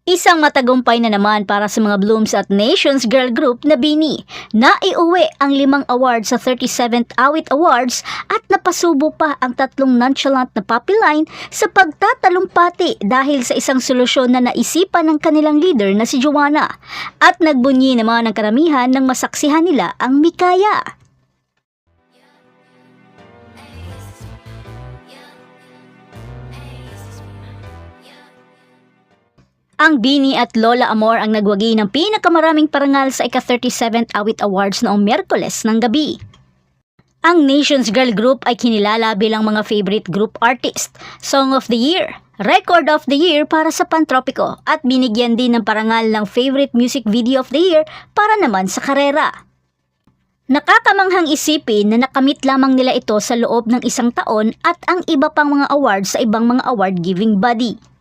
Isang matagumpay na naman para sa mga Blooms at Nations girl group na BINI. Naiuwi ang 5 awards sa 37th Awit Awards at napasubo pa ang 3 nonchalant na puppy line sa pagtatalumpati dahil sa isang solusyon na naisipan ng kanilang leader na si Joanna. At nagbunyi naman ang karamihan ng masaksihan nila ang Mikaya. Ang BINI at Lola Amor ang nagwagi ng pinakamaraming parangal sa ika-37th Awit Awards noong Miyerkules ng gabi. Ang Nations Girl Group ay kinilala bilang mga favorite group artist, Song of the Year, Record of the Year para sa Pantropiko at binigyan din ng parangal ng Favorite Music Video of the Year para naman sa karera. Nakakamanghang isipin na nakamit lamang nila ito sa loob ng 1 taon at ang iba pang mga awards sa ibang mga award-giving body.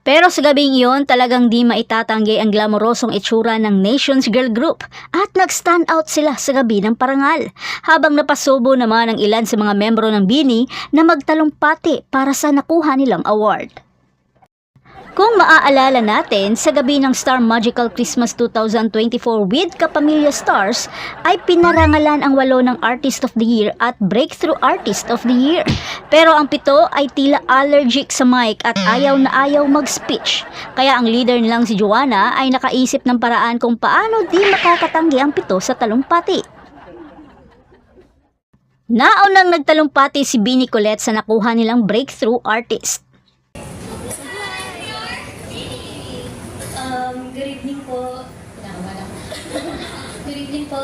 Pero sa gabing iyon, talagang di maitatanggi ang glamorosong itsura ng Nations Girl Group at nag-stand out sila sa gabi ng parangal, habang napasubo naman ang ilan sa mga membro ng BINI na magtalumpati para sa nakuha nilang award. Kung maaalala natin, sa gabi ng Star Magical Christmas 2024 with Kapamilya Stars ay pinarangalan ang 8 ng Artist of the Year at Breakthrough Artist of the Year. Pero ang 7 ay tila allergic sa mic at ayaw na ayaw mag-speech. Kaya ang leader nilang si Joanna ay nakaisip ng paraan kung paano di makakatanggi ang 7 sa talumpati. Naunang nagtalumpati si BINI Colette sa nakuha nilang Breakthrough Artist. Good evening po. Good evening po.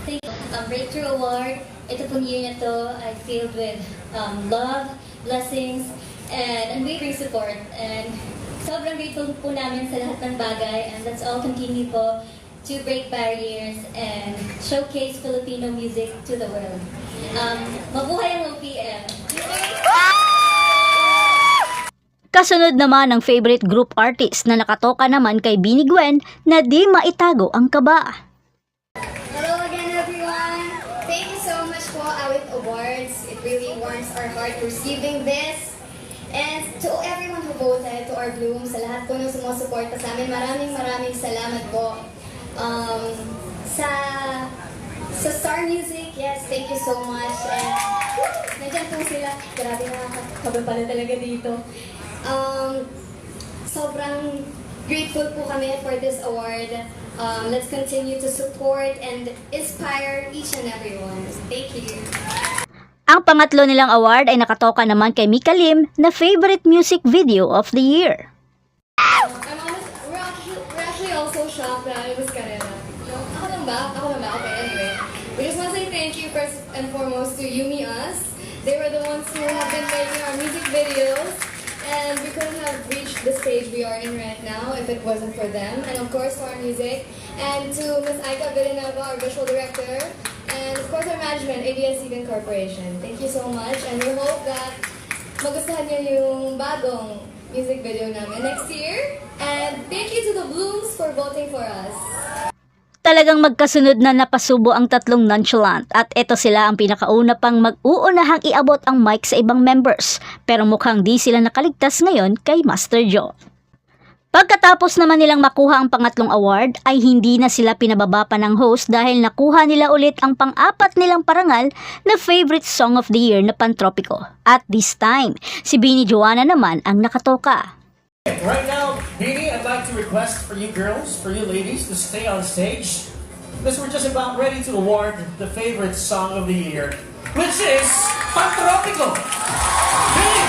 Thank you. Breakthrough Award. Ito pong year na to ay filled with love, blessings, and unwavering support. And sobrang grateful po namin sa lahat ng bagay. And let's all continue po to break barriers and showcase Filipino music to the world. Mabuhay ang OPM! Kasunod naman ang favorite group artist na nakatoka naman kay BINI Gwen na di maitago ang kaba. Hello again everyone! Thank you so much po Awit Awards. It really warms our heart receiving this. And to everyone who voted, to our Blooms, sa lahat po ng sumusuporta sa amin, maraming salamat po. Sa Star Music, yes, thank you so much. And nandiyan po sila. Grabe, nakakaba pala talaga dito. Sobrang grateful po kami for this award. Let's continue to support and inspire each and everyone. Thank you. Ang pangatlo nilang award ay nakatoka naman kay Mika Lim na Favorite Music Video of the Year. We're actually also shocked that it was Karela. Ako lang ba? Okay, anyway. We just want to say thank you first and foremost to Yumi Us. They were the ones who have been making our music videos. And we couldn't have reached the stage we are in right now if it wasn't for them. And of course, Star Music. And to Ms. Aika Villanueva, our visual director. And of course, our management, ABS-CBN Corporation. Thank you so much. And we hope that magustuhan niyo yung bagong music video namin next year. And thank you to the Blooms for voting for us. Talagang magkasunod na napasubo ang 3 nonchalant at ito sila ang pinakauna pang mag-uunahang iabot ang mic sa ibang members, pero mukhang di sila nakaligtas ngayon kay Master Joe. Pagkatapos naman nilang makuha ang pangatlong award ay hindi na sila pinababa pa ng host dahil nakuha nila ulit ang pang-4 nilang parangal na favorite song of the year na Pantropiko. At this time, si BINI Joanna naman ang nakatoka. Right now, BINI, I'd like to request for you girls, for you ladies, to stay on stage because we're just about ready to award the favorite song of the year, which is Pantropiko. BINI!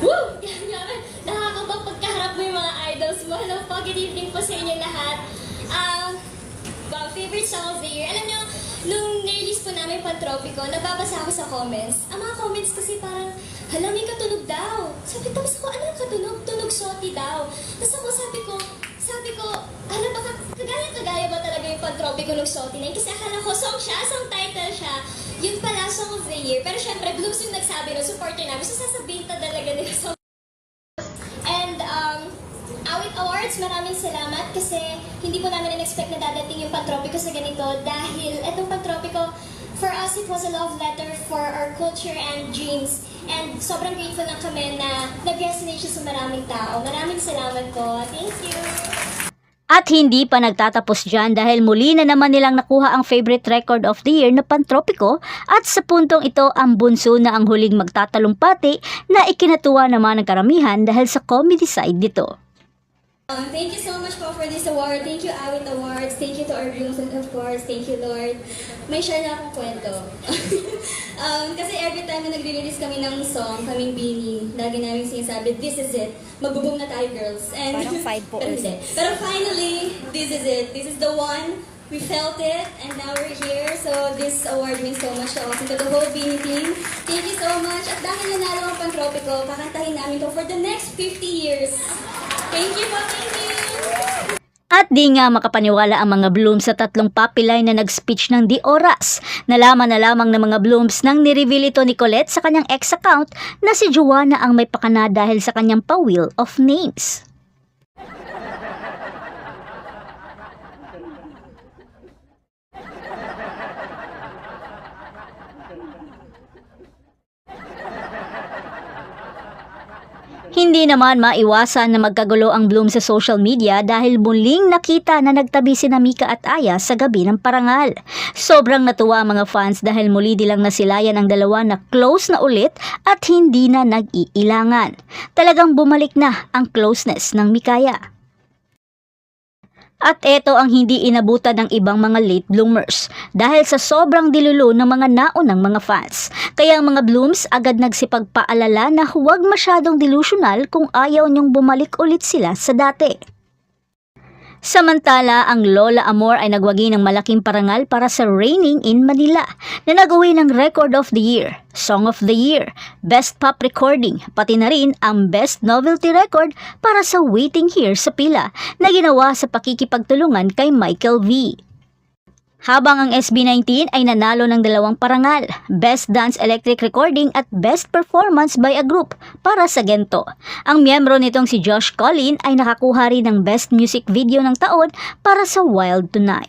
Woo! Nakakabang pagkaharap mo yung mga idols mo. Hello po, good evening po sa inyo lahat. Favorite song of the year. Alam nyo, nung nirelease po namin Pantropiko, nababasa ako sa comments. Ang mga comments kasi parang, hala, may katunog daw. Sabi, tapos ako, ano yung katunog? Tunog shoti daw. Tapos ako, sabi ko, hala, baka kagaya ba talaga yung Pantropiko ng shoti na yun? Kasi akala ko, song title siya. Yun pala, song of the year. Pero syempre, Blooms yung nagsabi ng supporter namin. So, sasabihin ta talaga nila song. And, Awit Awards, maraming salamat kasi hindi po namin in-expect na dadating yung Pantropiko sa ganito dahil etong Pantropiko for us, it was a love letter for our culture and dreams. And sobrang grateful lang kami na nag-resonate siya sa maraming tao. Maraming salamat po. Thank you! At hindi pa nagtatapos dyan dahil muli na naman nilang nakuha ang favorite record of the year na Pantropiko at sa puntong ito ang bunso na ang huling magtatalumpati na ikinatuwa naman ng karamihan dahil sa comedy side nito. Thank you so much po for this award. Thank you, Awit Awards. Thank you to our rooms and of course, thank you, Lord. May share na akong kwento. Kasi every time na nagre-release kami ng song, kaming Bini, lagi namin sinasabi, this is it. Magbo-boom na tayo, girls. And, Parang 5 po. pero hindi. Pero finally, this is it. This is the one. We felt it, and now we're here. So this award means so much to us and to the whole Bini team. Thank you so much. At dahil nanalo ang Pantropiko, kakantahin namin to for the next 50 years. Thank you po, thank you! At di nga makapaniwala ang mga Blooms sa tatlong papilay na nag-speech ng Di Oras. Nalaman na lamang ng mga Blooms nang nireveal ito ni Colette sa kanyang ex-account na si Joanna ang may pakana dahil sa kanyang pa-wheel of names. Hindi naman maiwasan na magkagulo ang Bloom sa social media dahil muling nakita na nagtabi sina Mika at Aya sa gabi ng parangal. Sobrang natuwa ang mga fans dahil muli nilang nasilayan ang dalawa na close na ulit at hindi na nag-iilangan. Talagang bumalik na ang closeness ng Mikaya. At ito ang hindi inabutan ng ibang mga late bloomers dahil sa sobrang dilulo ng mga naunang mga fans. Kaya ang mga Blooms agad nagsipagpaalala na huwag masyadong delusional kung ayaw niyong bumalik ulit sila sa dati. Samantala, ang Lola Amor ay nagwagi ng malaking parangal para sa Raining in Manila na nag-uwi ng Record of the Year, Song of the Year, Best Pop Recording, pati na rin ang Best Novelty Record para sa Waiting Here sa Pila na ginawa sa pakikipagtulungan kay Michael V. Habang ang SB19 ay nanalo ng dalawang parangal, Best Dance Electric Recording at Best Performance by a Group para sa Gento. Ang miyembro nitong si Josh Collin ay nakakuha rin ng Best Music Video ng taon para sa Wild Tonight.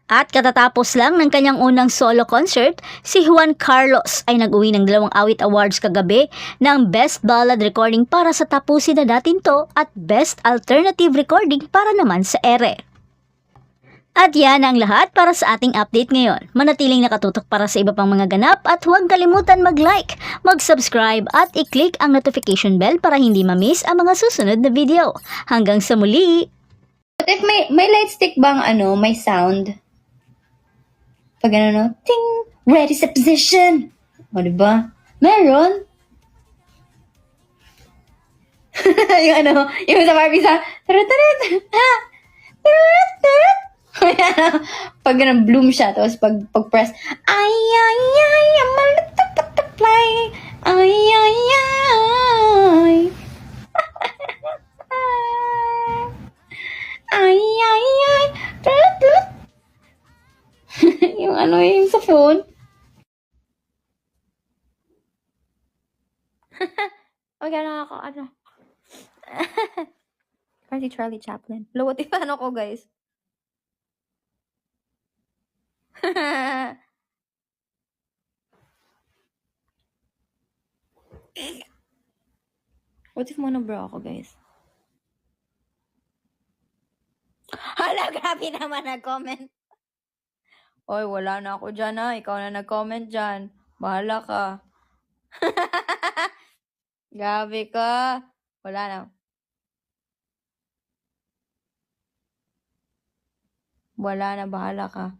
At katatapos lang ng kanyang unang solo concert, si Juan Carlos ay nag-uwi ng 2 awit awards kagabi ng Best Ballad Recording para sa Tapusin na Datin To at Best Alternative Recording para naman sa Ere. At yan ang lahat para sa ating update ngayon. Manatiling nakatutok para sa iba pang mga ganap at huwag kalimutan mag-like, mag-subscribe at i-click ang notification bell para hindi ma-miss ang mga susunod na video. Hanggang sa muli! But if may light stick bang may sound? Pag ting, ready sa position. O, diba? Meron. yung sa Barbie sa, pag bloom siya, tapos pag press, ay, I'm a little butterfly, ay, ay, yung sa phone. Okay, parang si Charlie Chaplin. What if ko, guys? What if monobrow ako, guys? Hala, grabe naman nag-comment. Oy, wala na ako dyan, ha. Ikaw na nag-comment dyan. Bahala ka. Grabe ka. Wala na. Wala na, bahala ka.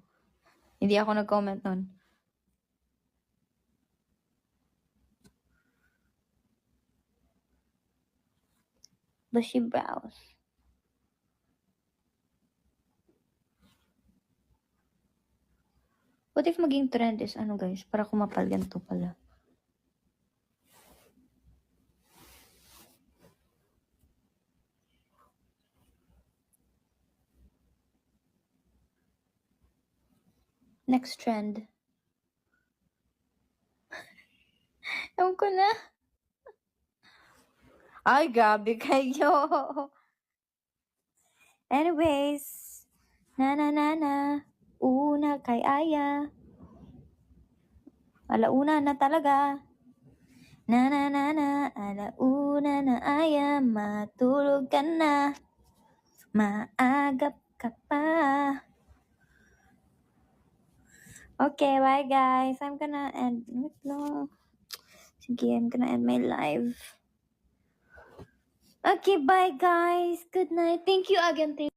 Hindi ako nag-comment nun. Bushy brows. What if maging trend is guys? Para kumapal ganito pala. Next trend. Ewan ko na. Ay, grabe kayo. Anyways. Na. Una kay Aya. Alauna na talaga. Na na na na, alauna na ayam, matulog ka na. Maagap ka pa. Okay, bye guys. I'm gonna end. Wait lang. Sige, I'm gonna end my live. Okay, bye guys. Good night. Thank you again.